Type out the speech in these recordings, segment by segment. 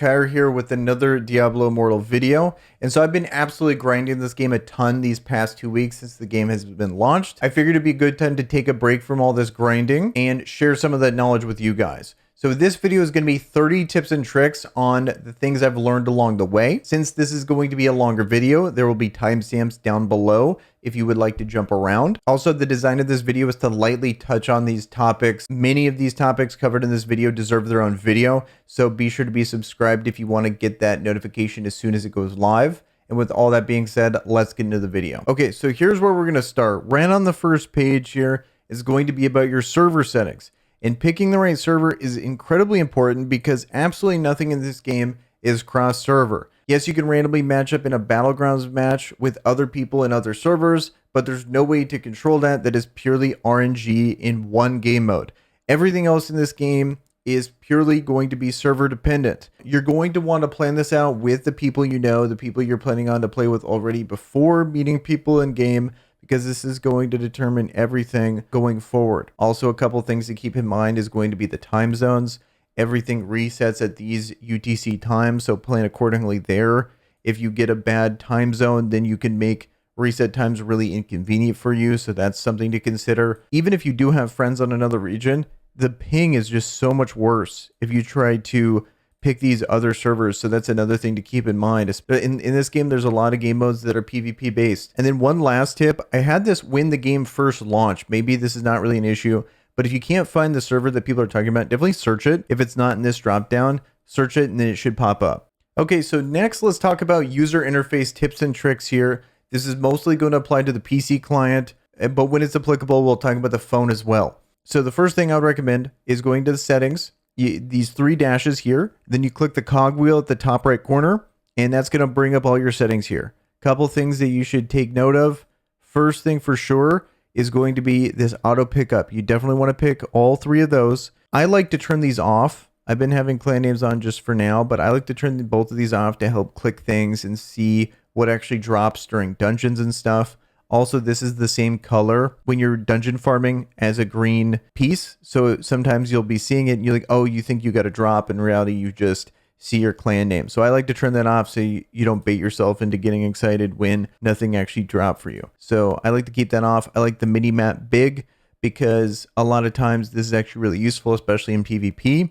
Kyra here with another Diablo Immortal video. And so I've been absolutely grinding this game a ton these past 2 weeks since the game has been launched. I figured it'd be a good time to take a break from all this grinding and share some of that knowledge with you guys. So this video is going to be 30 tips and tricks on the things I've learned along the way. Since this is going to be a longer video, there will be timestamps down below if you would like to jump around. Also, the design of this video is to lightly touch on these topics. Many of these topics covered in this video deserve their own video, so be sure to be subscribed if you want to get that notification as soon as it goes live. And with all that being said, let's get into the video. Okay, so here's where we're going to start. Right on the first page here is going to be about your server settings. And picking the right server is incredibly important because absolutely nothing in this game is cross-server. Yes, you can randomly match up in a Battlegrounds match with other people in other servers, but there's no way to control that. That is purely RNG in one game mode. Everything else in this game is purely going to be server dependent. You're going to want to plan this out with the people you know, the people you're planning on to play with already before meeting people in game, because this is going to determine everything going forward. Also, a couple things to keep in mind is going to be the time zones. Everything resets at these UTC times, so plan accordingly there. If you get a bad time zone, then you can make reset times really inconvenient for you, so that's something to consider. Even if you do have friends on another region, the ping is just so much worse if you try to pick these other servers, so that's another thing to keep in mind. In this game, there's a lot of game modes that are PvP based. And then one last tip, I had this when the game first launched. Maybe this is not really an issue, but if you can't find the server that people are talking about, definitely search it. If it's not in this drop down, search it and then it should pop up. Okay, so next let's talk about user interface tips and tricks here. This is mostly going to apply to the PC client, but when it's applicable, we'll talk about the phone as well. So the first thing I would recommend is going to the settings. These three dashes here, then you click the cogwheel at the top right corner, and that's going to bring up all your settings here. Couple things that you should take note of. First thing for sure is going to be this auto pickup. You definitely want to pick all three of those. I like to turn these off. I've been having clan names on just for now, but I like to turn both of these off to help click things and see what actually drops during dungeons and stuff. Also, this is the same color when you're dungeon farming as a green piece. So sometimes you'll be seeing it and you're like, oh, you think you got a drop. In reality, you just see your clan name. So I like to turn that off so you don't bait yourself into getting excited when nothing actually dropped for you. So I like to keep that off. I like the mini map big because a lot of times this is actually really useful, especially in PvP.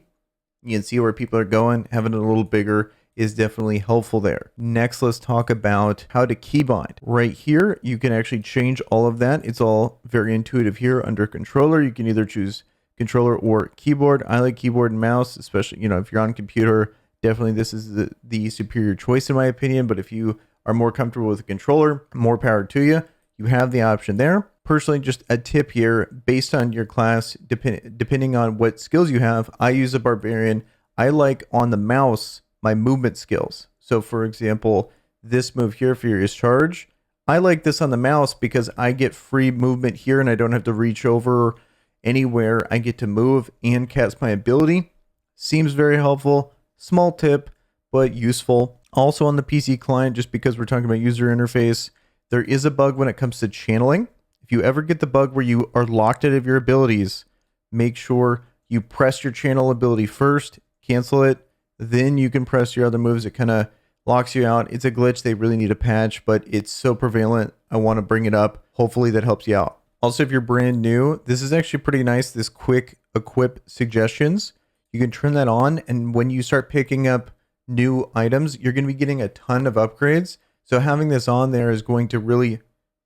You can see where people are going. Having it a little bigger is definitely helpful there. Next, let's talk about how to keybind. Right here, you can actually change all of that. It's all very intuitive here under controller. You can either choose controller or keyboard. I like keyboard and mouse, especially, if you're on computer, definitely this is the superior choice in my opinion. But if you are more comfortable with a controller, more power to you. You have the option there. Personally, just a tip here, based on your class, depending on what skills you have, I use a barbarian. I like on the mouse my movement skills. So for example, this move here, Furious Charge, I like this on the mouse because I get free movement here and I don't have to reach over anywhere. I get to move and cast my ability. Seems very helpful. Small tip, but useful. Also on the PC client, just because we're talking about user interface, there is a bug when it comes to channeling. If you ever get the bug where you are locked out of your abilities, make sure you press your channel ability first, cancel it, then you can press your other moves. It kind of locks you out. It's a glitch. They really need a patch, but it's so prevalent. I want to bring it up. Hopefully that helps you out. Also, if you're brand new, this is actually pretty nice. This quick equip suggestions. You can turn that on. And when you start picking up new items, you're going to be getting a ton of upgrades. So having this on there is going to really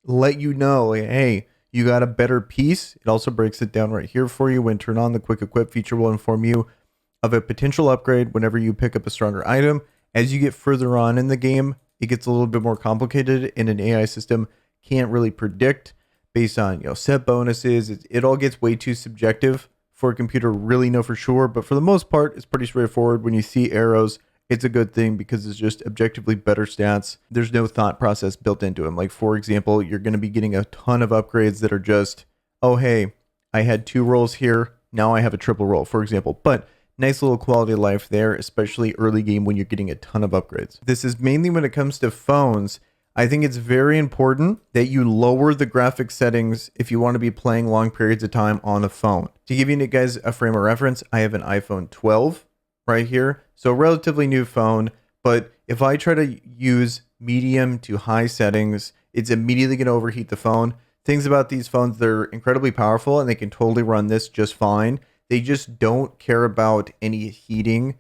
let you know, like, hey, you got a better piece. It also breaks it down right here for you. When turn on the quick equip feature will inform you of a potential upgrade whenever you pick up a stronger item. As you get further on in the game, it gets a little bit more complicated and an AI system can't really predict based on set bonuses. It all gets way too subjective for a computer to really know for sure, but for the most part, it's pretty straightforward. When you see arrows, it's a good thing because it's just objectively better stats. There's no thought process built into them. Like for example, you're going to be getting a ton of upgrades that are just, oh hey, I had 2 rolls here, now I have a triple roll, for example. But nice little quality of life there, especially early game when you're getting a ton of upgrades. This is mainly when it comes to phones. I think it's very important that you lower the graphic settings if you want to be playing long periods of time on a phone. To give you guys a frame of reference, I have an iPhone 12. right here. So relatively new phone, but if I try to use medium to high settings, it's immediately going to overheat the phone. Things about these phones, they're incredibly powerful and they can totally run this just fine. They just don't care about any heating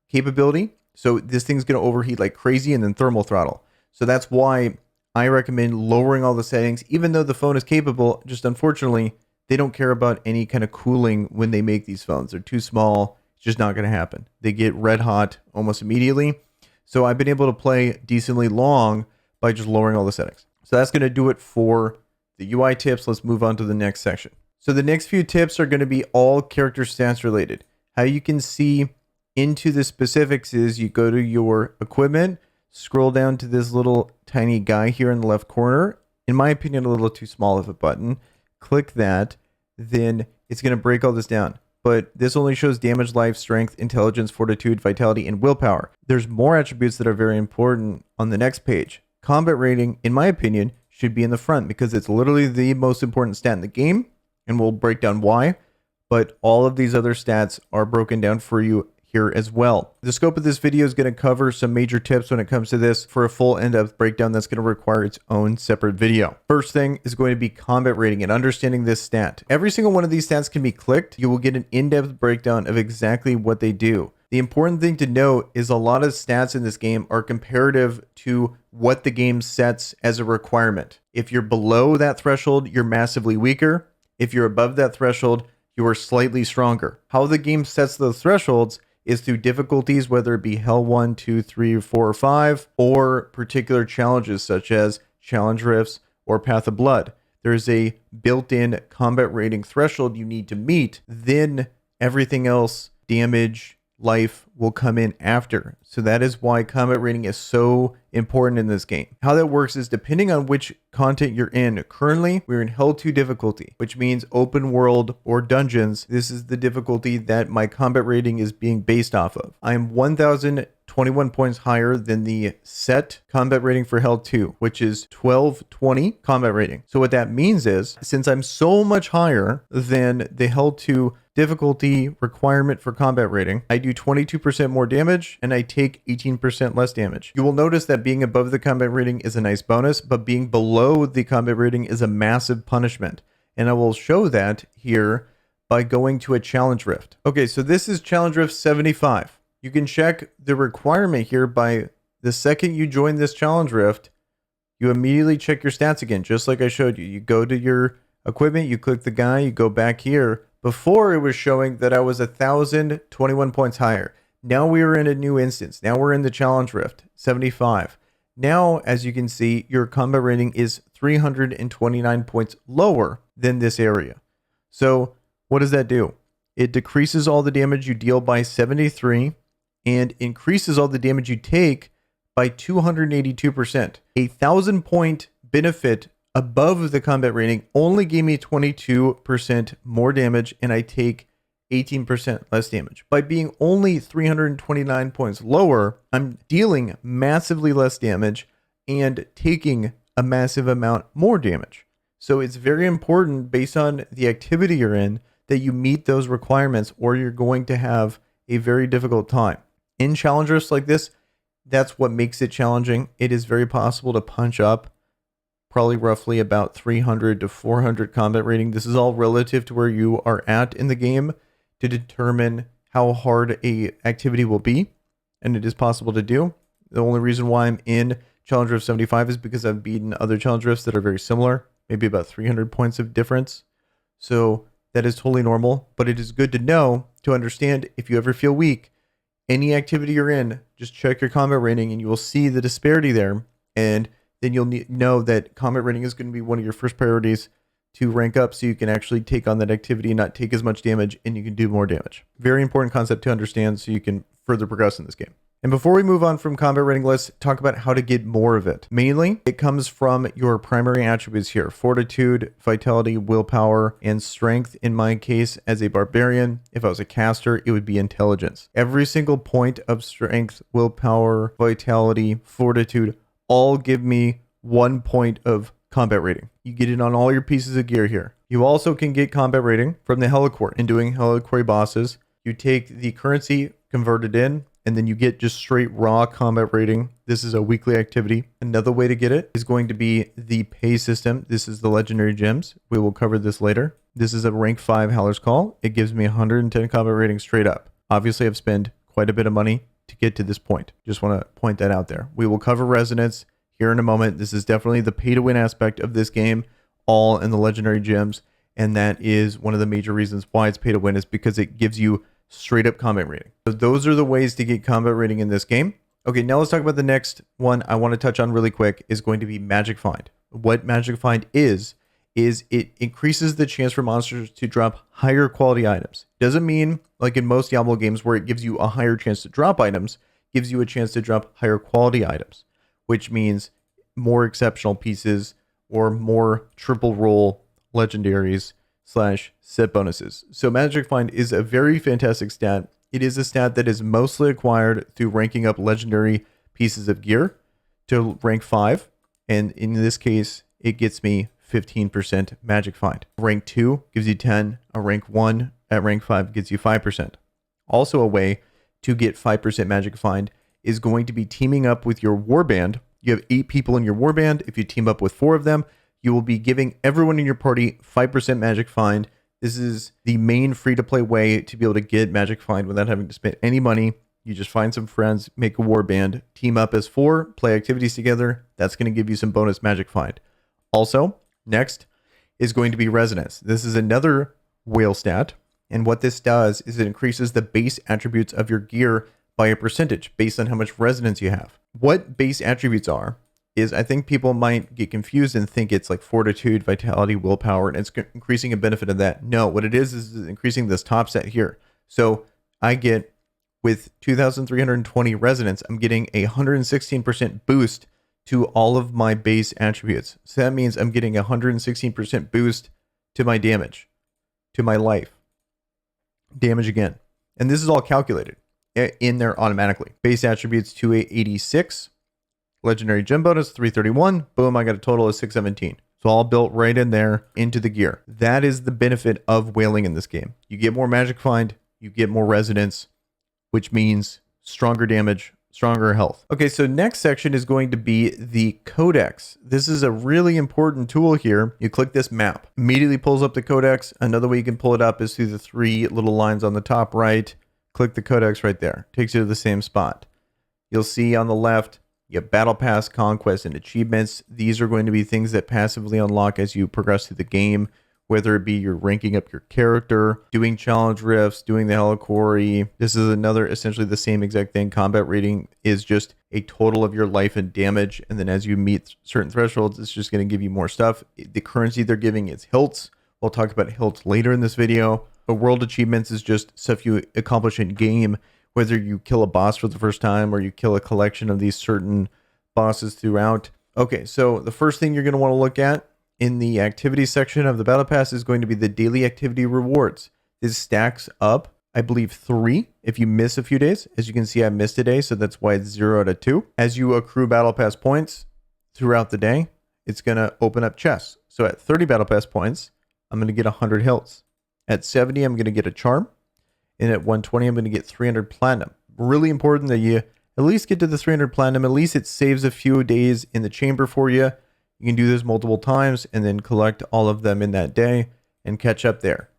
capability. So this thing's going to overheat like crazy and then thermal throttle. So that's why I recommend lowering all the settings, even though the phone is capable. Just unfortunately, they don't care about any kind of cooling when they make these phones. They're too small. It's just not going to happen. They get red hot almost immediately. So I've been able to play decently long by just lowering all the settings. So that's going to do it for the UI tips. Let's move on to the next section. So the next few tips are going to be all character stats related. How you can see into the specifics is you go to your equipment, scroll down to this little tiny guy here in the left corner. In my opinion, a little too small of a button. Click that, then it's going to break all this down. But this only shows damage, life, strength, intelligence, fortitude, vitality, and willpower. There's more attributes that are very important on the next page. Combat rating, in my opinion, should be in the front because it's literally the most important stat in the game, and we'll break down why. But all of these other stats are broken down for you here as well. The scope of this video is going to cover some major tips when it comes to this. For a full in-depth breakdown, that's going to require its own separate video. First thing is going to be combat rating and understanding this stat. Every single one of these stats can be clicked. You will get an in-depth breakdown of exactly what they do. The important thing to note is a lot of stats in this game are comparative to what the game sets as a requirement. If you're below that threshold, you're massively weaker. If you're above that threshold, you are slightly stronger. How the game sets those thresholds is through difficulties, whether it be Hell 1, 2, 3, 4, or 5, or particular challenges such as Challenge Rifts or Path of Blood. There's a built-in combat rating threshold you need to meet, then everything else, damage, life, will come in after. So that is why combat rating is so important in this game. How that works is depending on which content you're in. Currently, we're in Hell 2 difficulty, which means open world or dungeons. This is the difficulty that my combat rating is being based off of. I am 1,021 points higher than the set combat rating for Hell 2, which is 1220 combat rating. So what that means is, since I'm so much higher than the Hell 2 difficulty requirement for combat rating, I do 22% more damage and I take 18% less damage. You will notice that being above the combat rating is a nice bonus, but being below the combat rating is a massive punishment. And I will show that here by going to a challenge rift. Okay, so this is challenge rift 75. You can check the requirement here by the second you join this challenge rift, you immediately check your stats again, just like I showed you. You go to your equipment, you click the guy, you go back here. Before it was showing that I was 1,021 points higher. Now we are in a new instance. Now we're in the challenge rift, 75. Now, as you can see, your combat rating is 329 points lower than this area. So what does that do? It decreases all the damage you deal by 73 and increases all the damage you take by 282%. A 1,000 point benefit above the combat rating only gave me 22% more damage and I take 18% less damage. By being only 329 points lower, I'm dealing massively less damage and taking a massive amount more damage. So it's very important based on the activity you're in that you meet those requirements or you're going to have a very difficult time. In challengers like this, that's what makes it challenging. It is very possible to punch up probably roughly about 300 to 400 combat rating. This is all relative to where you are at in the game to determine how hard a activity will be, and it is possible to do. The only reason why I'm in Challenge Rift 75 is because I've beaten other Challenge Rifts that are very similar, maybe about 300 points of difference. So that is totally normal, but it is good to know, to understand if you ever feel weak, any activity you're in, just check your combat rating and you will see the disparity there, and then you'll know that combat rating is going to be one of your first priorities to rank up so you can actually take on that activity and not take as much damage and you can do more damage. Very important concept to understand so you can further progress in this game. And before we move on from combat rating, let's talk about how to get more of it. Mainly, it comes from your primary attributes here: fortitude, vitality, willpower, and strength. In my case, as a barbarian, if I was a caster, it would be intelligence. Every single point of strength, willpower, vitality, fortitude, all give me 1 point of combat rating. You get it on all your pieces of gear here. You also can get combat rating from the Heliquart. In doing Heliquart bosses, you take the currency converted in, and then you get just straight raw combat rating. This is a weekly activity. Another way to get it is going to be the pay system. This is the legendary gems. We will cover this later. This is a rank 5 Howler's Call. It gives me 110 combat rating straight up. Obviously, I've spent quite a bit of money to get to this point. Just want to point that out there. We will cover resonance here in a moment. This is definitely the pay to win aspect of this game, all in the legendary gems. And that is one of the major reasons why it's pay to win, is because it gives you straight up combat rating. So those are the ways to get combat rating in this game. Okay, now let's talk about the next one I want to touch on really quick, is going to be Magic Find. What Magic Find is it increases the chance for monsters to drop higher quality items. Doesn't mean like in most Diablo games where it gives you a higher chance to drop items, gives you a chance to drop higher quality items, which means more exceptional pieces or more triple roll legendaries / set bonuses. So Magic Find is a very fantastic stat. It is a stat that is mostly acquired through ranking up legendary pieces of gear to rank 5. And in this case, it gets me 15% Magic Find. Rank 2 gives you 10. A rank 1 at rank 5 gives you 5%. Also a way to get 5% Magic Find is going to be teaming up with your warband. You have 8 people in your warband. If you team up with 4 of them, you will be giving everyone in your party 5% Magic Find. This is the main free-to-play way to be able to get Magic Find without having to spend any money. You just find some friends, make a warband, team up as 4, play activities together. That's going to give you some bonus Magic Find. Also, next is going to be Resonance. This is another whale stat. And what this does is it increases the base attributes of your gear by a percentage based on how much resonance you have. What base attributes are is, I think people might get confused and think it's like fortitude, vitality, willpower, and it's increasing a benefit of that. No, what it is increasing this top set here. So I get, with 2,320 resonance, I'm getting a 116% boost to all of my base attributes. So that means I'm getting a 116% boost to my damage, to my life. Damage again. And this is all calculated in there automatically. Base attributes 286. Legendary gem bonus 331. Boom, I got a total of 617. So all built right in there into the gear. That is the benefit of whaling in this game. You get more Magic Find, you get more resonance, which means stronger damage, stronger health. Okay, so next section is going to be the Codex. This is a really important tool here. You click this map, immediately pulls up the Codex. Another way you can pull it up is through the 3 little lines on the top right. Click the Codex right there. Takes you to the same spot. You'll see on the left, you have Battle Pass, Conquest, and Achievements. These are going to be things that passively unlock as you progress through the game, whether it be you're ranking up your character, doing challenge rifts, doing the Heliquary. This is another, essentially the same exact thing. Combat rating is just a total of your life and damage, and then as you meet certain thresholds, it's just going to give you more stuff. The currency they're giving is hilts. We'll talk about hilts later in this video. But world achievements is just stuff you accomplish in game, whether you kill a boss for the first time or you kill a collection of these certain bosses throughout. Okay, so the first thing you're going to want to look at in the activity section of the Battle Pass is going to be the daily activity rewards. This stacks up, I believe, 3 if you miss a few days. As you can see, I missed a day, so that's why it's 0 out of 2. As you accrue Battle Pass points throughout the day, it's going to open up chests. So at 30 Battle Pass points, I'm going to get 100 hilts. At 70, I'm going to get a charm. And at 120, I'm going to get 300 platinum. Really important that you at least get to the 300 platinum. At least it saves a few days in the chamber for you. You can do this multiple times and then collect all of them in that day and catch up there.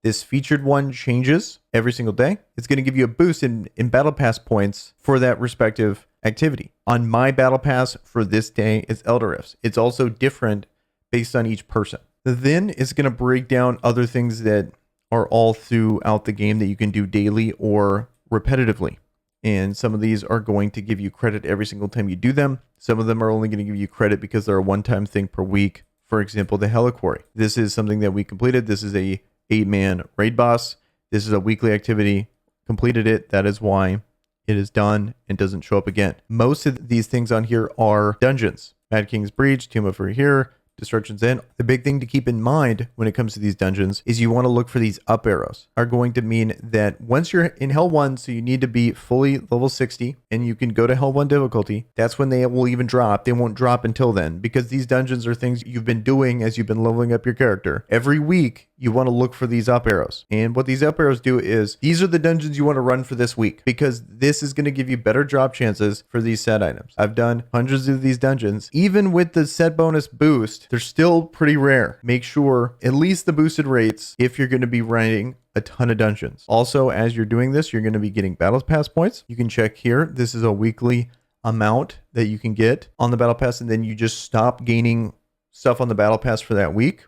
This featured one changes every single day. It's going to give you a boost in Battle Pass points for that respective activity. On my Battle Pass for this day, it's Elder Rifts. It's also different based on each person. Then it's going to break down other things that are all throughout the game that you can do daily or repetitively. And some of these are going to give you credit every single time you do them. Some of them are only going to give you credit because they're a one-time thing per week. For example, the Heliquary. This is something that we completed. This is a 8-man raid boss. This is a weekly activity. Completed it. That is why it is done and doesn't show up again. Most of these things on here are dungeons. Mad King's Breach, Tomb of Here, destructions in. The big thing to keep in mind when it comes to these dungeons is you want to look for these up arrows. Are going to mean that once you're in Hell 1, so you need to be fully level 60 and you can go to Hell 1 difficulty, that's when they will even drop. They won't drop until then, because these dungeons are things you've been doing as you've been leveling up your character. Every week, you want to look for these up arrows. And what these up arrows do is, these are the dungeons you want to run for this week, because this is going to give you better drop chances for these set items. I've done hundreds of these dungeons. Even with the set bonus boost, they're still pretty rare. Make sure at least the boosted rates if you're going to be running a ton of dungeons. Also, as you're doing this, you're going to be getting battle pass points. You can check here. This is a weekly amount that you can get on the battle pass, and then you just stop gaining stuff on the battle pass for that week.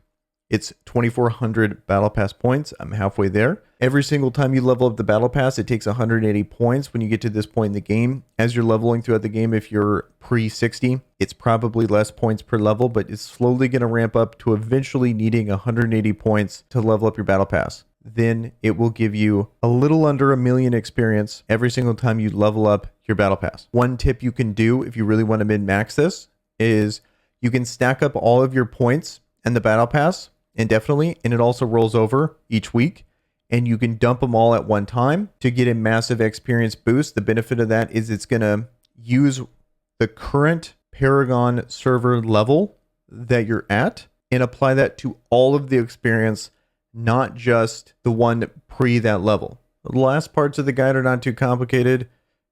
It's 2,400 battle pass points. I'm halfway there. Every single time you level up the battle pass, it takes 180 points when you get to this point in the game. As you're leveling throughout the game, if you're pre-60, it's probably less points per level, but it's slowly going to ramp up to eventually needing 180 points to level up your battle pass. Then it will give you a little under 1 million experience every single time you level up your battle pass. One tip you can do if you really want to min-max this is you can stack up all of your points and the battle pass indefinitely, and it also rolls over each week, and you can dump them all at one time to get a massive experience boost. The benefit of that is it's going to use the current Paragon server level that you're at and apply that to all of the experience, not just the one pre that level. The last parts of the guide are not too complicated.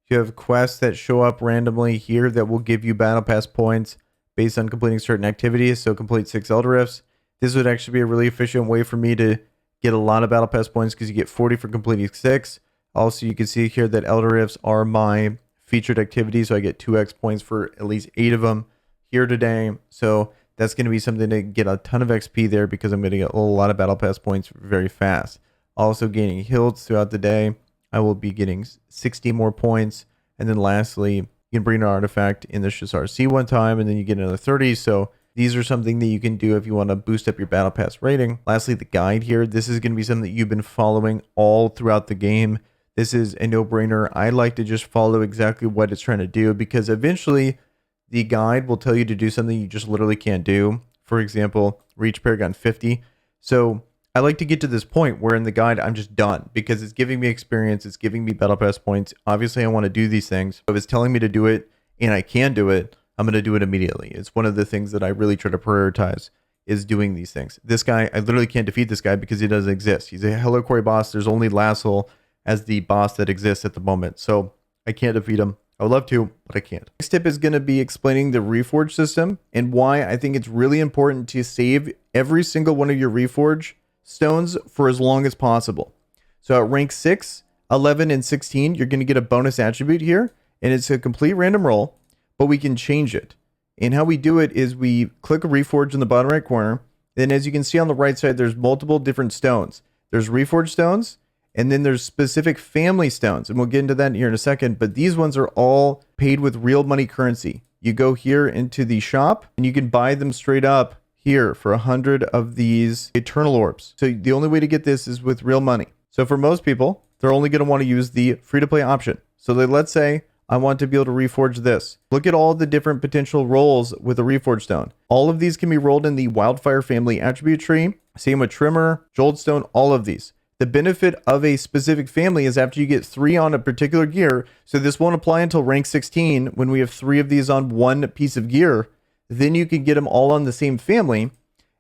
You have quests that show up randomly here that will give you battle pass points based on completing certain activities. So complete 6 Elder Rifts. This would actually be a really efficient way for me to get a lot of battle pass points, because you get 40 for completing 6. Also, you can see here that Elder Rifts are my featured activity, so I get 2x points for at least 8 of them here today. So that's going to be something to get a ton of XP there, because I'm going to get a lot of battle pass points very fast. Also gaining hilts throughout the day. I will be getting 60 more points. And then lastly, you can bring an artifact in the Shazar Sea one time, and then you get another 30. So these are something that you can do if you want to boost up your battle pass rating. Lastly, the guide here. This is going to be something that you've been following all throughout the game. This is a no-brainer. I like to just follow exactly what it's trying to do, because eventually the guide will tell you to do something you just literally can't do. For example, reach Paragon 50. So I like to get to this point where in the guide I'm just done, because it's giving me experience, it's giving me battle pass points. Obviously I want to do these things. If it's telling me to do it and I can do it, I'm going to do it immediately. It's one of the things that I really try to prioritize, is doing these things. This guy, I literally can't defeat this guy because he doesn't exist. He's a Hello Quarry boss. There's only Lassel as the boss that exists at the moment. So I can't defeat him. I would love to, but I can't. Next tip is going to be explaining the Reforge system and why I think it's really important to save every single one of your Reforge stones for as long as possible. So at rank 6, 11, and 16, you're going to get a bonus attribute here, and it's a complete random roll, but we can change it. And how we do it is we click a Reforge in the bottom right corner. Then as you can see on the right side, there's multiple different stones. There's Reforge stones, and then there's specific family stones. And we'll get into that here in a second. But these ones are all paid with real money currency. You go here into the shop, and you can buy them straight up here for 100 of these Eternal Orbs. So the only way to get this is with real money. So for most people, they're only going to want to use the free-to-play option. So let's say I want to be able to reforge this. Look at all the different potential rolls with a reforge stone. All of these can be rolled in the Wildfire family attribute tree. Same with Trimmer, Joltstone, all of these. The benefit of a specific family is after you get 3 on a particular gear, so this won't apply until rank 16 when we have 3 of these on one piece of gear, then you can get them all on the same family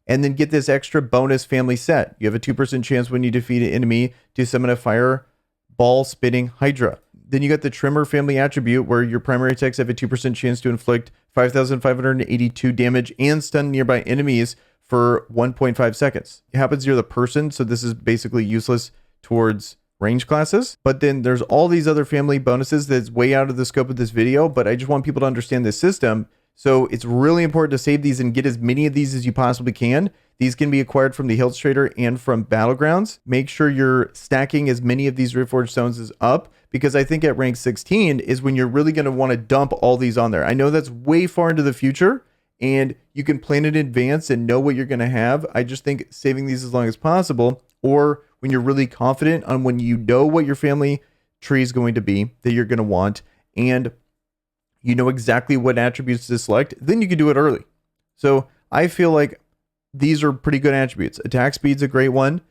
and then get this extra bonus family set. You have a 2% chance when you defeat an enemy to summon a fireball spitting Hydra. Then you got the Trimmer family attribute, where your primary attacks have a 2% chance to inflict 5,582 damage and stun nearby enemies for 1.5 seconds. It happens you're the person, so this is basically useless towards range classes. But then there's all these other family bonuses that's way out of the scope of this video, but I just want people to understand this system. So it's really important to save these and get as many of these as you possibly can. These can be acquired from the Hills Trader and from Battlegrounds. Make sure you're stacking as many of these Reforged Stones as up, because I think at rank 16 is when you're really going to want to dump all these on there. I know that's way far into the future, and you can plan in advance and know what you're going to have. I just think saving these as long as possible, or when you're really confident on when you know what your family tree is going to be that you're going to want, and you know exactly what attributes to select, then you can do it early. So I feel like these are pretty good attributes. Attack speed's a great one.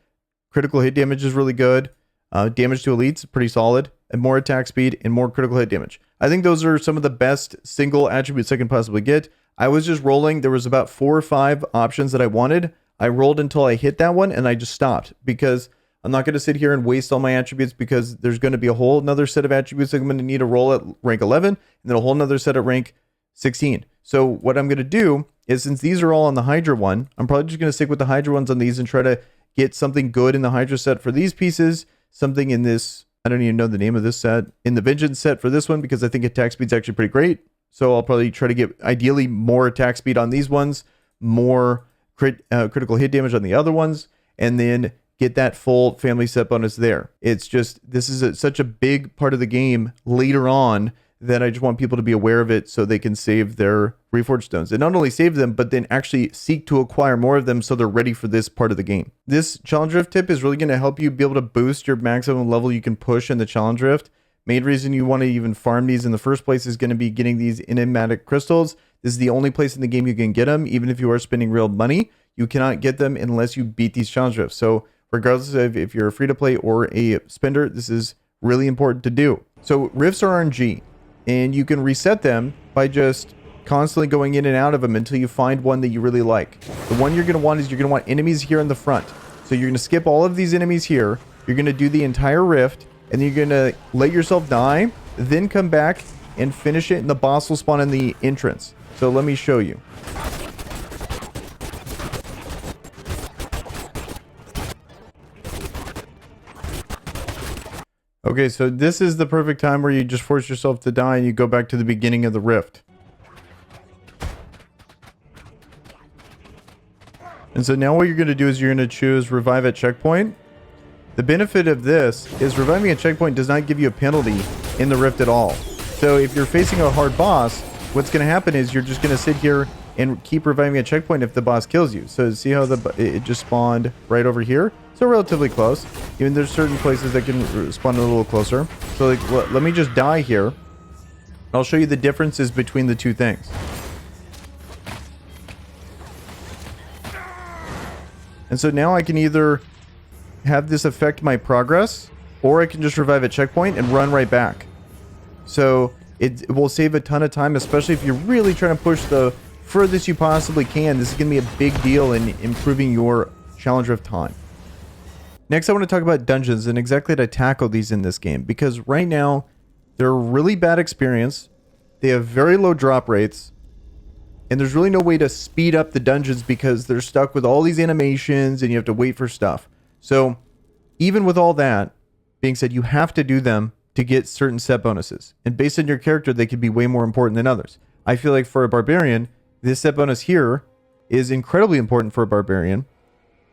Critical hit damage is really good. Damage to elites is pretty solid. And more attack speed and more critical hit damage. I think those are some of the best single attributes I can possibly get. I was just rolling. There was about 4 or 5 options that I wanted. I rolled until I hit that one and I just stopped because I'm not going to sit here and waste all my attributes because there's going to be a whole another set of attributes I'm going to need to roll at rank 11 and then a whole another set at rank 16. So what I'm going to do is, since these are all on the Hydra one, I'm probably just going to stick with the Hydra ones on these and try to get something good in the Hydra set for these pieces, something in this, I don't even know the name of this set, in the Vengeance set for this one because I think attack speed's actually pretty great. So I'll probably try to get ideally more attack speed on these ones, more critical hit damage on the other ones, and then get that full family set bonus there. It's just, this is such a big part of the game later on that I just want people to be aware of it so they can save their Reforged Stones. And not only save them, but then actually seek to acquire more of them so they're ready for this part of the game. This Challenge Rift tip is really going to help you be able to boost your maximum level you can push in the Challenge Rift. Main reason you want to even farm these in the first place is going to be getting these enigmatic crystals. This is the only place in the game you can get them, even if you are spending real money. You cannot get them unless you beat these Challenge Rifts. So regardless of if you're a free-to-play or a spender, this is really important to do. So rifts are RNG, and you can reset them by just constantly going in and out of them until you find one that you really like. The one you're going to want is you're going to want enemies here in the front. So you're going to skip all of these enemies here. You're going to do the entire rift, and then you're going to let yourself die, then come back and finish it, and the boss will spawn in the entrance. So let me show you. Okay, so this is the perfect time where you just force yourself to die and you go back to the beginning of the rift. And so now what you're going to do is you're going to choose revive at checkpoint. The benefit of this is reviving at checkpoint does not give you a penalty in the rift at all. So if you're facing a hard boss, what's going to happen is you're just going to sit here and keep reviving at checkpoint if the boss kills you. So see how it just spawned right over here? So relatively close. Even there's certain places that can spawn a little closer. So like, let me just die here. I'll show you the differences between the two things. And so now I can either have this affect my progress, or I can just revive at checkpoint and run right back. So it will save a ton of time, especially if you're really trying to push the furthest you possibly can. This is going to be a big deal in improving your Challenge Rift time. Next, I want to talk about dungeons and exactly how to tackle these in this game, because right now they're a really bad experience. They have very low drop rates, and there's really no way to speed up the dungeons because they're stuck with all these animations and you have to wait for stuff. So even with all that being said, you have to do them to get certain set bonuses. And based on your character, they could be way more important than others. I feel like for a barbarian, this set bonus here is incredibly important for a barbarian,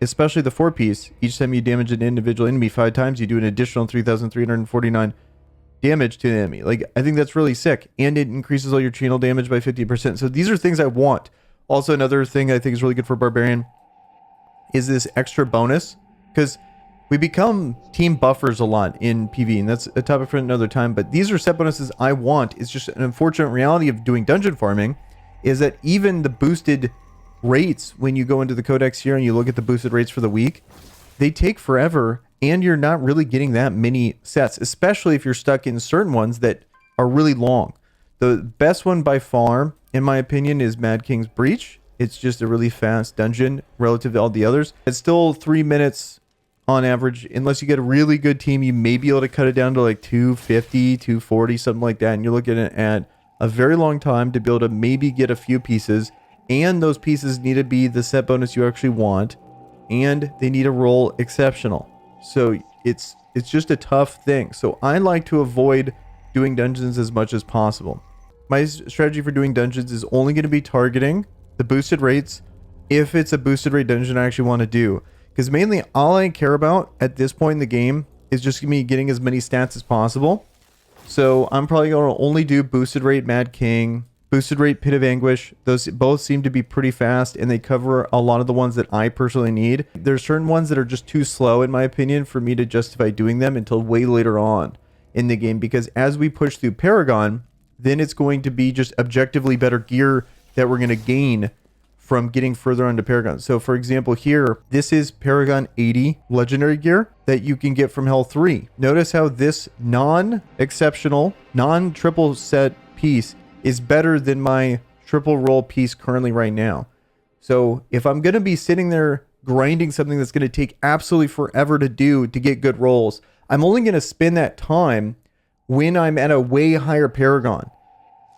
especially the 4-piece. Each time you damage an individual enemy 5 times, you do an additional 3,349 damage to the enemy. Like, I think that's really sick. And it increases all your channel damage by 50%. So these are things I want. Also, another thing I think is really good for barbarian is this extra bonus, because we become team buffers a lot in PvE, and that's a topic for another time. But these are set bonuses I want. It's just an unfortunate reality of doing dungeon farming is that even the boosted rates, when you go into the Codex here and you look at the boosted rates for the week, they take forever, and you're not really getting that many sets, especially if you're stuck in certain ones that are really long. The best one by far, in my opinion, is Mad King's Breach. It's just a really fast dungeon relative to all the others. It's still 3 minutes on average. Unless you get a really good team, you may be able to cut it down to like 250, 240, something like that. And you're looking at a very long time to be able to maybe get a few pieces. And those pieces need to be the set bonus you actually want. And they need to roll exceptional. So it's just a tough thing. So I like to avoid doing dungeons as much as possible. My strategy for doing dungeons is only going to be targeting the boosted rates if it's a boosted rate dungeon I actually want to do. Because mainly all I care about at this point in the game is just me getting as many stats as possible. So I'm probably going to only do boosted rate Mad King, boosted rate Pit of Anguish. Those both seem to be pretty fast, and they cover a lot of the ones that I personally need. There's certain ones that are just too slow, in my opinion, for me to justify doing them until way later on in the game. Because as we push through Paragon, then it's going to be just objectively better gear that we're going to gain from getting further onto Paragon. So for example here, this is Paragon 80 legendary gear that you can get from Hell 3. Notice how this non-exceptional, non-triple set piece is better than my triple roll piece currently right now. So if I'm going to be sitting there grinding something that's going to take absolutely forever to do to get good rolls, I'm only going to spend that time when I'm at a way higher Paragon,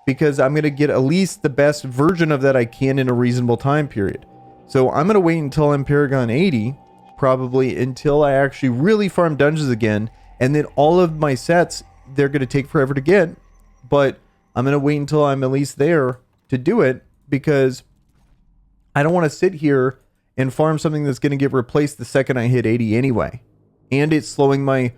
because I'm going to get at least the best version of that I can in a reasonable time period. So I'm going to wait until I'm Paragon 80, probably until I actually really farm dungeons again. And then all of my sets, they're going to take forever to get. But I'm going to wait until I'm at least there to do it, because I don't want to sit here and farm something that's going to get replaced the second I hit 80 anyway. And it's slowing my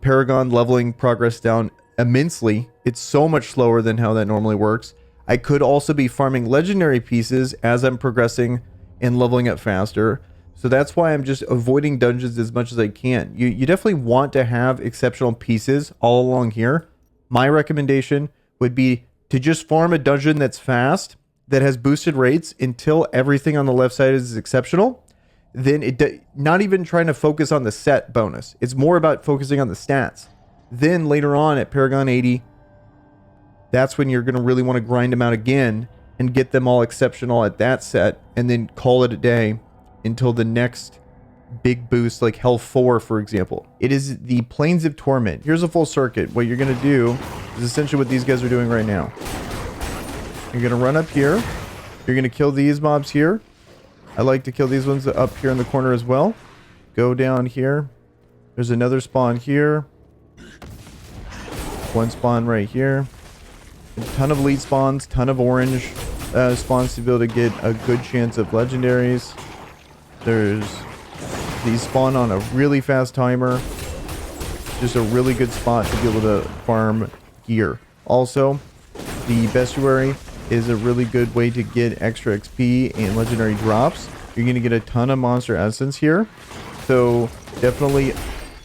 Paragon leveling progress down immensely. It's so much slower than how that normally works. I could also be farming legendary pieces as I'm progressing and leveling up faster. So that's why I'm just avoiding dungeons as much as I can. You definitely want to have exceptional pieces all along here. My recommendation would be to just farm a dungeon that's fast, that has boosted rates until everything on the left side is exceptional. Then not even trying to focus on the set bonus. It's more about focusing on the stats. Then later on at Paragon 80, that's when you're going to really want to grind them out again and get them all exceptional at that set, and then call it a day until the next big boost, like Hell 4, for example. It is the Plains of Torment. Here's a full circuit. What you're going to do is essentially what these guys are doing right now. You're going to run up here. You're going to kill these mobs here. I like to kill these ones up here in the corner as well. Go down here. There's another spawn here. One spawn right here. A ton of elite spawns, ton of orange spawns to be able to get a good chance of legendaries. These spawn on a really fast timer. Just a really good spot to be able to farm gear. Also, the Bestiary is a really good way to get extra XP and legendary drops. You're going to get a ton of monster essence here. So definitely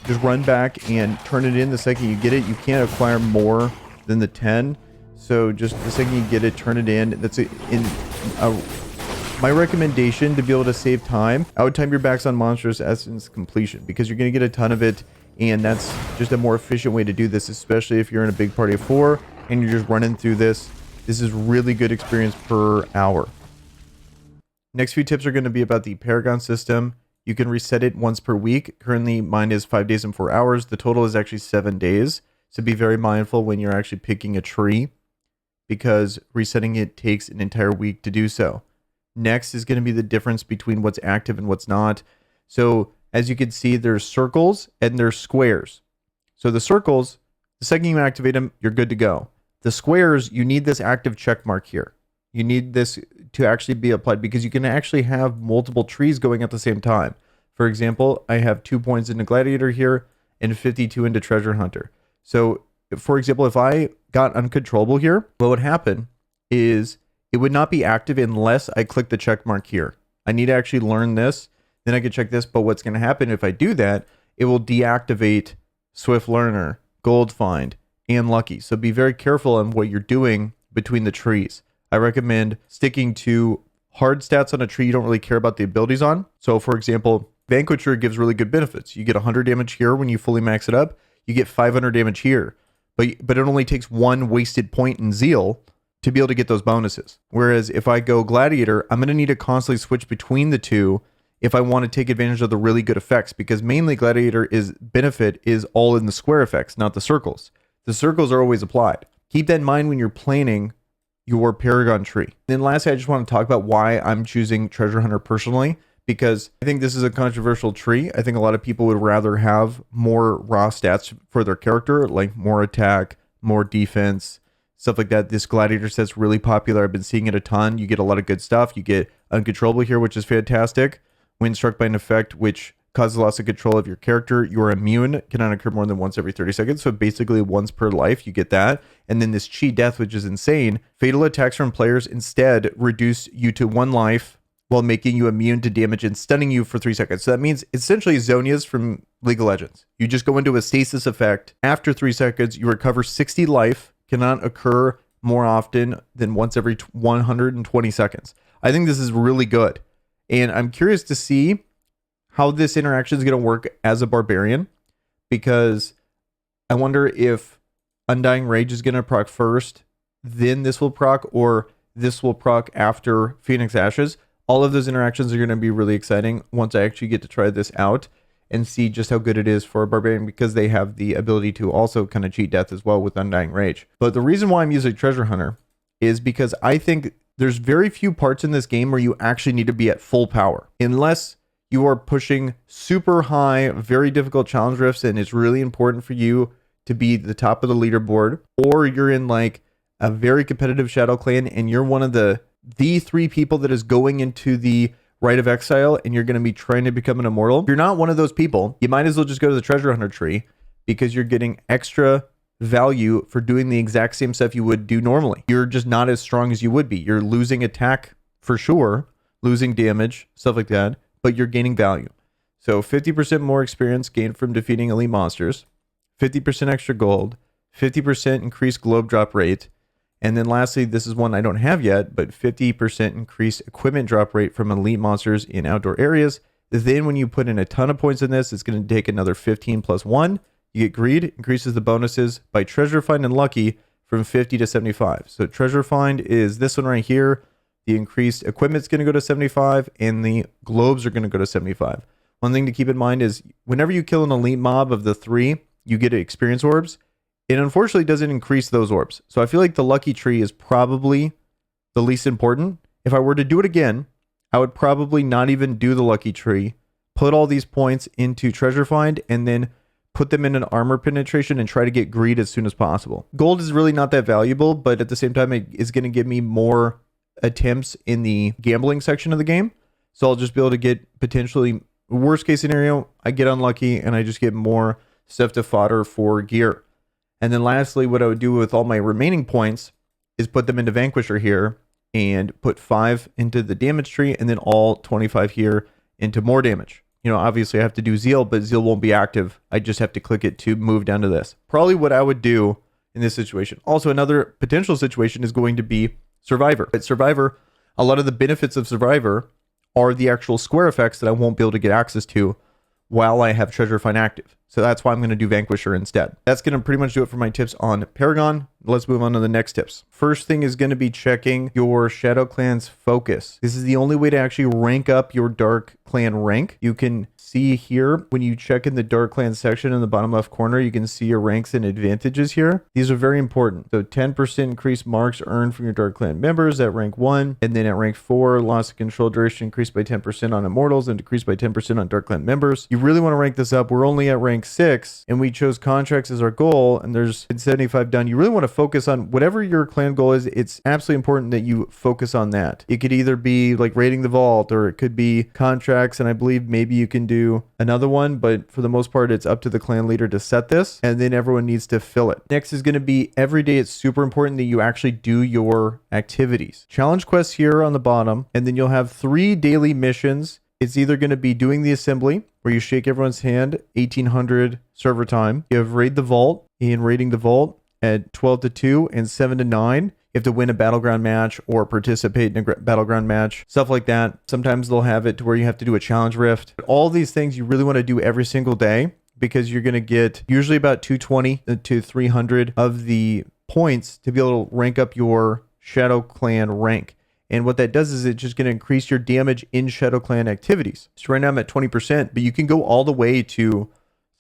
just run back and turn it in the second you get it. You can't acquire more than the 10. So just the second you get it, turn it in. My recommendation to be able to save time, I would time your backs on monstrous essence completion, because you're going to get a ton of it. And that's just a more efficient way to do this, especially if you're in a big party of 4 and you're just running through this. This is really good experience per hour. Next few tips are going to be about the Paragon system. You can reset it once per week. Currently, mine is 5 days and 4 hours. The total is actually 7 days. So be very mindful when you're actually picking a tree, because resetting it takes an entire week to do so. Next is going to be the difference between what's active and what's not. So as you can see, there's circles and there's squares. So the circles, the second you activate them, you're good to go. The squares, you need this active check mark here. You need this to actually be applied, because you can actually have multiple trees going at the same time. For example, I have 2 points into Gladiator here and 52 into Treasure Hunter. So, for example, if I got Uncontrollable here, what would happen is it would not be active unless I click the check mark here. I need to actually learn this, then I can check this. But what's going to happen if I do that, it will deactivate Swift Learner, Gold Find, and Lucky. So be very careful on what you're doing between the trees. I recommend sticking to hard stats on a tree you don't really care about the abilities on. So for example, Vanquisher gives really good benefits. You get 100 damage here when you fully max it up. You get 500 damage here. But it only takes 1 wasted point in Zeal to be able to get those bonuses. Whereas if I go Gladiator, I'm going to need to constantly switch between the two if I want to take advantage of the really good effects, because mainly Gladiator benefit is all in the square effects, not the circles. The circles are always applied. Keep that in mind when you're planning your Paragon tree. Then lastly, I just want to talk about why I'm choosing Treasure Hunter personally, because I think this is a controversial tree. I think a lot of people would rather have more raw stats for their character, like more attack, more defense, stuff like that. This Gladiator set's really popular. I've been seeing it a ton. You get a lot of good stuff. You get Uncontrollable here, which is fantastic. When struck by an effect which causes loss of control of your character, you are immune, cannot occur more than once every 30 seconds. So basically once per life, you get that. And then this Chi Death, which is insane. Fatal attacks from players instead reduce you to 1 life while making you immune to damage and stunning you for 3 seconds. So that means essentially Zonia's from League of Legends. You just go into a stasis effect. After 3 seconds, you recover 60 life, cannot occur more often than once every 120 seconds. I think this is really good. And I'm curious to see how this interaction is going to work as a barbarian, because I wonder if Undying Rage is going to proc first, then this will proc, or this will proc after Phoenix Ashes. All of those interactions are going to be really exciting once I actually get to try this out and see just how good it is for a barbarian, because they have the ability to also kind of cheat death as well with Undying Rage. But the reason why I'm using Treasure Hunter is because I think there's very few parts in this game where you actually need to be at full power, unless you are pushing super high, very difficult challenge rifts, and it's really important for you to be the top of the leaderboard, or you're in like a very competitive Shadow Clan and you're one of the 3 people that is going into the Rite of Exile and you're going to be trying to become an immortal. If you're not one of those people, you might as well just go to the Treasure Hunter tree, because you're getting extra value for doing the exact same stuff you would do normally. You're just not as strong as you would be. You're losing attack for sure, losing damage, stuff like that, but you're gaining value. So 50% more experience gained from defeating elite monsters, 50% extra gold, 50% increased globe drop rate, and then lastly, this is one I don't have yet, but 50% increased equipment drop rate from elite monsters in outdoor areas. Then when you put in a ton of points in this, it's going to take another 15 plus 1. You get greed, increases the bonuses by treasure find and lucky from 50 to 75. So treasure find is this one right here. The increased equipment's going to go to 75, and the globes are going to go to 75. One thing to keep in mind is whenever you kill an elite mob of the 3, you get experience orbs. It unfortunately doesn't increase those orbs. So I feel like the lucky tree is probably the least important. If I were to do it again, I would probably not even do the lucky tree, put all these points into treasure find, and then put them in an armor penetration and try to get greed as soon as possible. Gold is really not that valuable, but at the same time, it is going to give me more attempts in the gambling section of the game. So I'll just be able to get potentially, worst case scenario, I get unlucky and I just get more stuff to fodder for gear. And then lastly, what I would do with all my remaining points is put them into Vanquisher here and put 5 into the damage tree, and then all 25 here into more damage. You know, obviously I have to do Zeal, but Zeal won't be active. I just have to click it to move down to this. Probably what I would do in this situation. Also, another potential situation is going to be Survivor. At Survivor, a lot of the benefits of Survivor are the actual square effects that I won't be able to get access to while I have Treasure Find active. So that's why I'm going to do Vanquisher instead. That's going to pretty much do it for my tips on Paragon. Let's move on to the next tips. First thing is going to be checking your Shadow Clan's focus. This is the only way to actually rank up your Dark Clan rank. You can see here when you check in the Dark Clan section in the bottom left corner, you can see your ranks and advantages here. These are very important. So 10% increased marks earned from your Dark Clan members at rank 1, and then at rank 4, loss of control duration increased by 10% on immortals and decreased by 10% on Dark Clan members. You really want to rank this up. We're only at rank 6, and we chose contracts as our goal, and there's 75 done. You really want to focus on whatever your clan goal is. It's absolutely important that you focus on that. It could either be like raiding the vault, or it could be contracts, and I believe maybe you can do another one, but for the most part, it's up to the clan leader to set this, and then everyone needs to fill it. Next is going to be every day. It's super important that you actually do your activities. Challenge quests here on the bottom, and then you'll have 3 daily missions. It's either going to be doing the assembly, where you shake everyone's hand, 1800 server time. You have raid the vault, and raiding the vault at 12 to 2 and 7 to 9. You have to win a battleground match or participate in a battleground match, stuff like that. Sometimes they'll have it to where you have to do a challenge rift. All these things you really want to do every single day, because you're going to get usually about 220 to 300 of the points to be able to rank up your Shadow Clan rank. And what that does is it's just going to increase your damage in Shadow Clan activities. So right now I'm at 20%, but you can go all the way to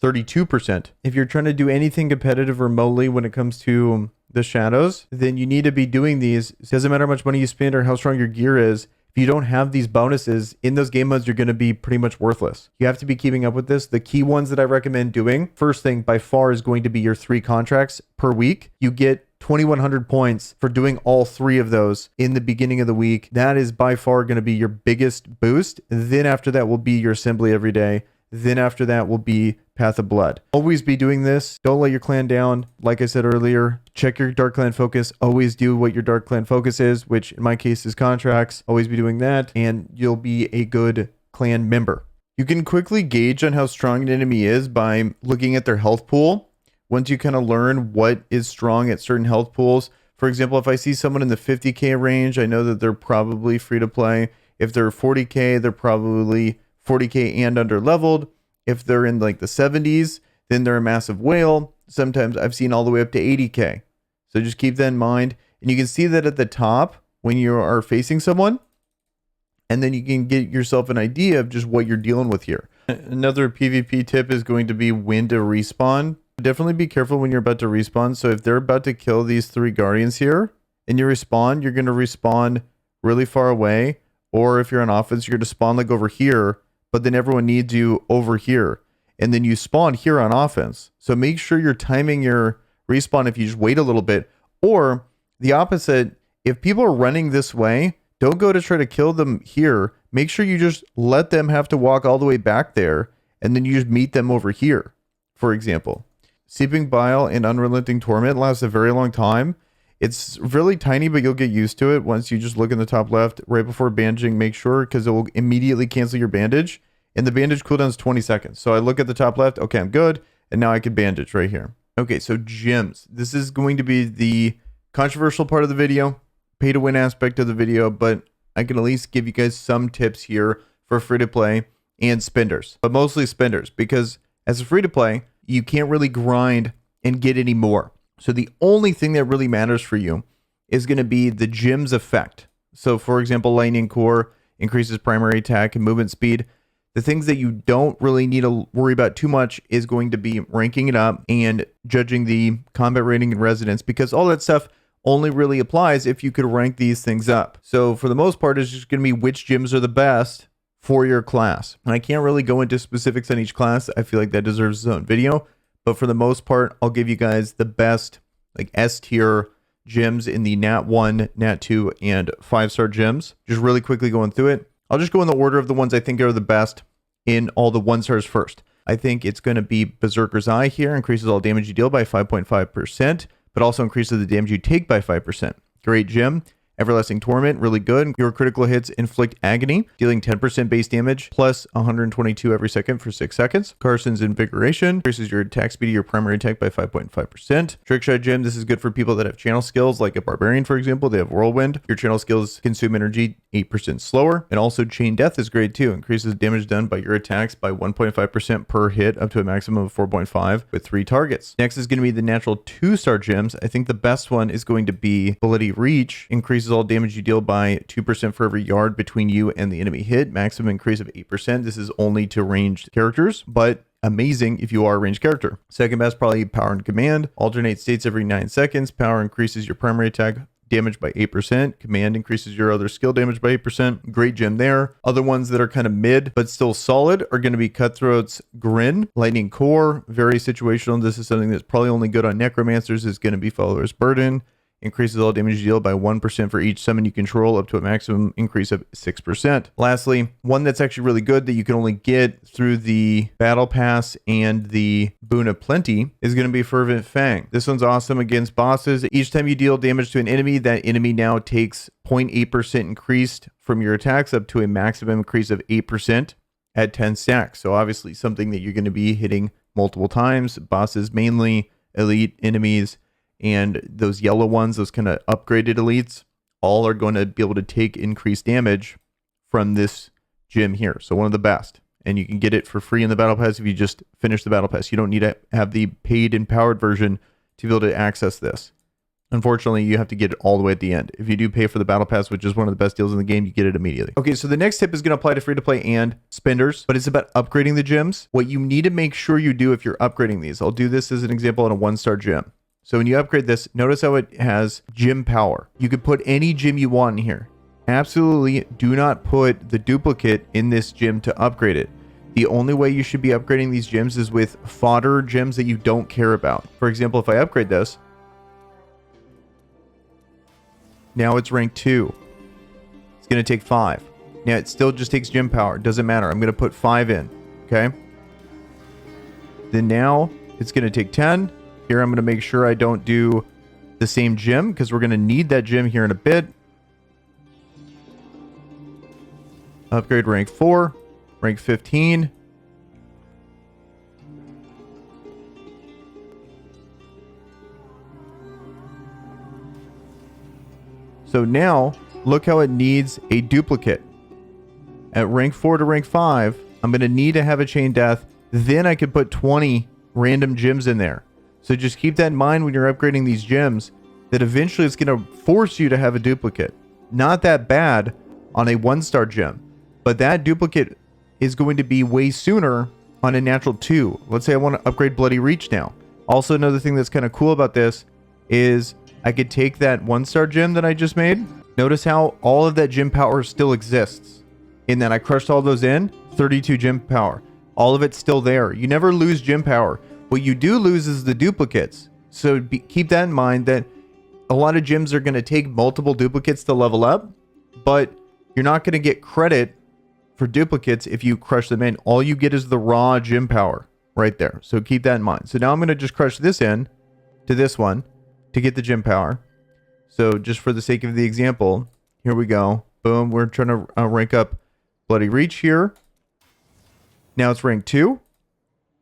32%. If you're trying to do anything competitive remotely when it comes to the shadows, then you need to be doing these. It doesn't matter how much money you spend or how strong your gear is. If you don't have these bonuses in those game modes, you're going to be pretty much worthless. You have to be keeping up with this. The key ones that I recommend doing, first thing by far is going to be your 3 contracts per week. You get 2,100 points for doing all 3 of those in the beginning of the week. That is by far going to be your biggest boost. Then after that will be your assembly every day. Then after that will be Path of Blood. Always be doing this. Don't let your clan down. Like I said earlier, check your Dark Clan focus. Always do what your Dark Clan focus is, which in my case is contracts. Always be doing that, and you'll be a good clan member. You can quickly gauge on how strong an enemy is by looking at their health pool. Once you kind of learn what is strong at certain health pools, For example, if I see someone in the 50K range, I know that they're probably free to play. If they're 40K, they're probably 40K and under leveled. If they're in like the 70s, then they're a massive whale. Sometimes I've seen all the way up to 80K. So just keep that in mind. And you can see that at the top when you are facing someone. And then you can get yourself an idea of just what you're dealing with here. Another PvP tip is going to be when to respawn. Definitely be careful when you're about to respawn. So if they're about to kill these 3 guardians here and you respawn, you're going to respawn really far away. Or if you're on offense, you're going to spawn like over here, but then everyone needs you over here. And then you spawn here on offense. So make sure you're timing your respawn if you just wait a little bit. Or the opposite, if people are running this way, don't go to try to kill them here. Make sure you just let them have to walk all the way back there, and then you just meet them over here, for example. Seeping Bile and Unrelenting Torment lasts a very long time. It's really tiny, but you'll get used to it once you just look in the top left right before bandaging. Make sure, because it will immediately cancel your bandage. And the bandage cooldown is 20 seconds. So I look at the top left. Okay, I'm good. And now I can bandage right here. Okay, so gyms. This is going to be the controversial part of the video, pay to win aspect of the video, but I can at least give you guys some tips here for free to play and spenders, but mostly spenders, because as a free to play, you can't really grind and get any more. So the only thing that really matters for you is going to be the gym's effect. So for example, Lightning Core increases primary attack and movement speed. The things that you don't really need to worry about too much is going to be ranking it up and judging the combat rating and resonance, because all that stuff only really applies if you could rank these things up. So for the most part, it's just going to be which gyms are the best for your class. And I can't really go into specifics on each class. I feel like that deserves its own video. But for the most part, I'll give you guys the best like S tier gyms in the Nat 1, Nat 2, and 5-star gyms. Just really quickly going through it. I'll just go in the order of the ones I think are the best in all the 1-stars first. I think it's going to be Berserker's Eye here. Increases all damage you deal by 5.5%, but also increases the damage you take by 5%. Great gym. Everlasting Torment, really good. Your critical hits inflict agony, dealing 10% base damage, plus 122 every second for 6 seconds. Carson's Invigoration, increases your attack speed of your primary attack by 5.5%. Trickshot Gem, this is good for people that have channel skills, like a Barbarian, for example. They have Whirlwind. Your channel skills consume energy 8% slower. And also Chain Death is great too. Increases damage done by your attacks by 1.5% per hit, up to a maximum of 4.5 with 3 targets. Next is going to be the natural 2-star gems. I think the best one is going to be Bloody Reach. Increases all damage you deal by 2% for every yard between you and the enemy hit. Maximum increase of 8%. This is only to ranged characters, but amazing if you are a ranged character. Second best, probably Power and Command. Alternate states every 9 seconds. Power increases your primary attack damage by 8%. Command increases your other skill damage by 8%. Great gem there. Other ones that are kind of mid but still solid are going to be Cutthroat's Grin, Lightning Core, very situational. This is something that's probably only good on Necromancers. Is going to be Follower's Burden. Increases all damage you deal by 1% for each summon you control, up to a maximum increase of 6%. Lastly, one that's actually really good that you can only get through the Battle Pass and the Boon of Plenty is going to be Fervent Fang. This one's awesome against bosses. Each time you deal damage to an enemy, that enemy now takes 0.8% increased from your attacks, up to a maximum increase of 8% at 10 stacks. So obviously something that you're going to be hitting multiple times. Bosses mainly, elite enemies, and those yellow ones, those kind of upgraded elites, all are going to be able to take increased damage from this gym here. So one of the best. And you can get it for free in the Battle Pass if you just finish the Battle Pass. You don't need to have the paid and powered version to be able to access this. Unfortunately, you have to get it all the way at the end. If you do pay for the Battle Pass, which is one of the best deals in the game, you get it immediately. Okay, so the next tip is going to apply to free-to-play and spenders, but it's about upgrading the gyms. What you need to make sure you do if you're upgrading these. I'll do this as an example on a 1-star gym. So when you upgrade this, notice how it has gym power. You could put any gym you want in here. Absolutely do not put the duplicate in this gym to upgrade it. The only way you should be upgrading these gyms is with fodder gyms that you don't care about. For example, if I upgrade this, now it's rank 2. It's going to take 5. Now it still just takes gym power. Doesn't matter. I'm going to put 5 in. Okay. Then now it's going to take 10. Here, I'm going to make sure I don't do the same gym because we're going to need that gym here in a bit. Upgrade rank 4, rank 15. So now look how it needs a duplicate. At rank 4 to rank 5, I'm going to need to have a chain death. Then I could put 20 random gems in there. So just keep that in mind when you're upgrading these gems, that eventually it's going to force you to have a duplicate. Not that bad on a 1-star gem, but that duplicate is going to be way sooner on a natural 2. Let's say I want to upgrade Bloody Reach now. Also, another thing that's kind of cool about this is I could take that 1-star gem that I just made. Notice how all of that gem power still exists. In that I crushed all those in, 32 gem power. All of it's still there. You never lose gem power. What you do lose is the duplicates. So keep that in mind, that a lot of gems are going to take multiple duplicates to level up, but you're not going to get credit for duplicates if you crush them in. All you get is the raw gem power right there. So keep that in mind. So now I'm going to just crush this in to this one to get the gem power. So just for the sake of the example, here we go. Boom. We're trying to rank up Bloody Reach here. Now it's rank 2.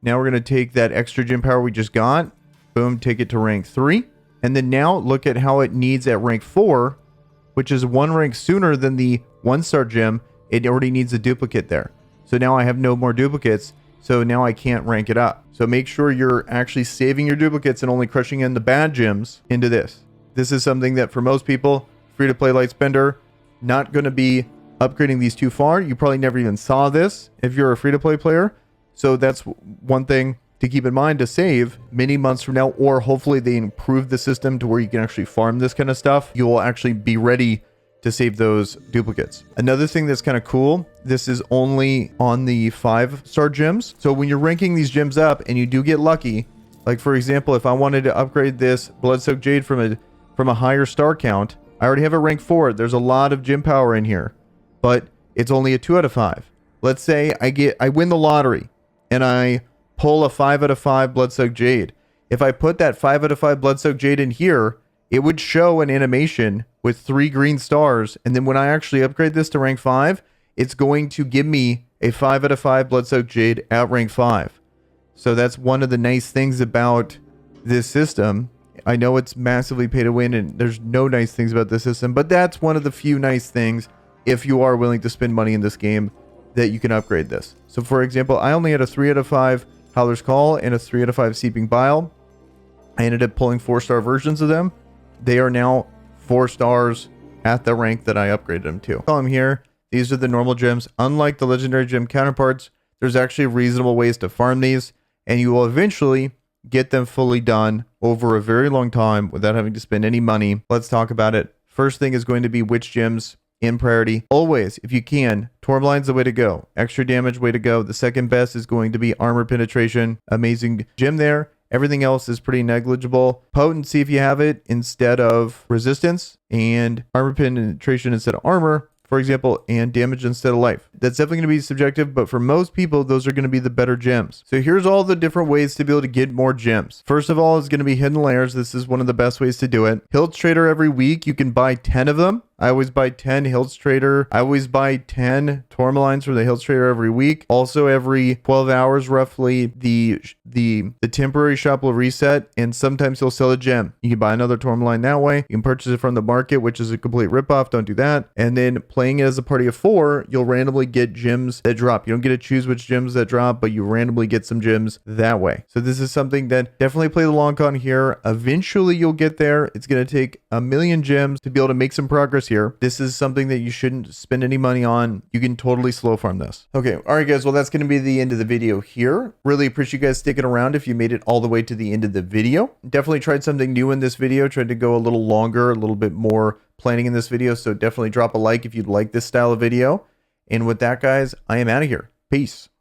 Now we're going to take that extra gem power we just got. Boom. Take it to rank 3. And then now look at how it needs at rank 4, which is 1 rank sooner than the 1-star gem. It already needs a duplicate there. So now I have no more duplicates. So now I can't rank it up. So make sure you're actually saving your duplicates and only crushing in the bad gems into this. This is something that for most people, free to play light spender, not going to be upgrading these too far. You probably never even saw this if you're a free to play player. So that's one thing to keep in mind to save many months from now, or hopefully they improve the system to where you can actually farm this kind of stuff. You will actually be ready to save those duplicates. Another thing that's kind of cool, this is only on the 5-star gems. So when you're ranking these gems up and you do get lucky, like for example, if I wanted to upgrade this Bloodsoaked Jade from a higher star count, I already have a rank 4. There's a lot of gem power in here, but it's only a 2 out of 5. Let's say I win the lottery and I pull a 5 out of 5 Bloodsoaked Jade. If I put that 5 out of 5 Bloodsoaked Jade in here, it would show an animation with 3 green stars. And then when I actually upgrade this to rank 5, it's going to give me a 5 out of 5 Bloodsoaked Jade at rank 5. So that's one of the nice things about this system. I know it's massively pay to win and there's no nice things about this system, but that's one of the few nice things if you are willing to spend money in this game that you can upgrade this. So for example, I only had a 3 out of 5 Howler's Call and a 3 out of 5 Seeping Bile. I ended up pulling 4-star versions of them. They are now 4 stars at the rank that I upgraded them to. I'm here. These are the normal gems. Unlike the legendary gem counterparts, there's actually reasonable ways to farm these, and you will eventually get them fully done over a very long time without having to spend any money. Let's talk about it. First thing is going to be which gems in priority. Always, if you can, Tourmaline's the way to go. Extra damage, way to go. The second best is going to be armor penetration. Amazing gem there. Everything else is pretty negligible. Potency if you have it instead of resistance, and armor penetration instead of armor, for example, and damage instead of life. That's definitely going to be subjective, but for most people, those are going to be the better gems. So here's all the different ways to be able to get more gems. First of all is going to be hidden layers. This is one of the best ways to do it. Hills Trader every week, you can buy 10 of them. I always buy 10 Hills Trader. I always buy 10 Tourmalines from the Hills Trader every week. Also, every 12 hours, roughly, the temporary shop will reset, and sometimes he'll sell a gem. You can buy another Tourmaline that way. You can purchase it from the market, which is a complete ripoff. Don't do that. And then playing it as a party of 4, you'll randomly get gems that drop. You don't get to choose which gems that drop, but you randomly get some gems that way. So this is something that definitely play the long con here. Eventually, you'll get there. It's going to take 1,000,000 gems to be able to make some progress here. This is something that you shouldn't spend any money on. You can totally slow farm this. Okay, all right guys, well that's going to be the end of the video here. Really appreciate you guys sticking around if you made it all the way to the end of the video. Definitely tried something new in this video, tried to go a little longer, a little bit more planning in this video, so definitely drop a like if you'd like this style of video. And with that guys, I am out of here. Peace.